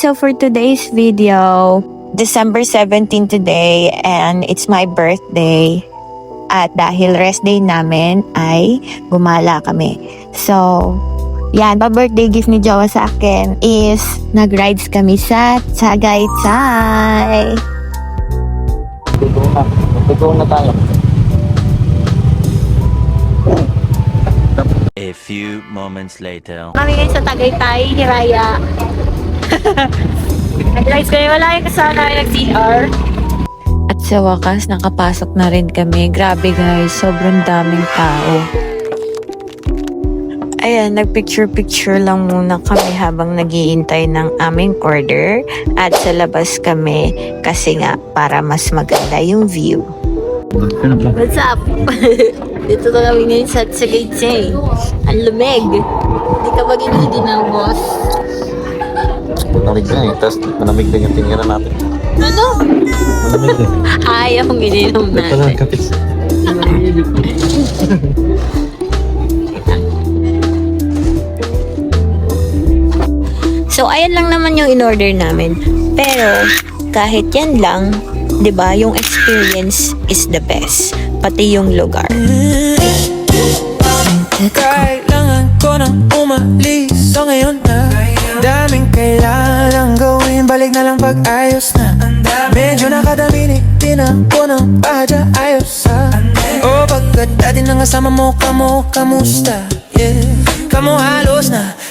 so for today's video, December 17 today and it's my birthday. At dahil rest day namin ay gumala kami. So, yan, pa-birthday gift ni Jowa sa akin is nag-rides kami sa Tagaytay. Magtutuwa na tayo. A few moments later. Kami ngayon sa Tagaytay, Hiraya. Nag-rides kami, wala yung kasama nag-CR. At sa wakas, nakapasok na rin kami. Grabe guys, sobrang daming tao. Ayan, nagpicture-picture lang muna kami habang naghihintay ng aming order. At sa labas kami kasi nga para mas maganda yung view. What's up? Dito na kami ngayon sa Tagaytay. Ang lumeg. Hindi ka ba ginidi ng boss? Manamig na eh. Tapos manamig din yung tinira natin. Ano? Manamig din. Ayaw ang ininom Ito natin. lang kapit. So, ayan lang naman yung in-order namin. Pero, kahit yan lang, 'di ba, yung experience is the best. Pati yung lugar. Kailangan ko nang umalis. So ngayon na daming kailangan gawin. Balik na lang pag-ayos na. Medyo nakadamini, di na ko ng padya. Ayos ha. O pagkat dati nang kasama mo, kamusta? Yeah, kamo halos na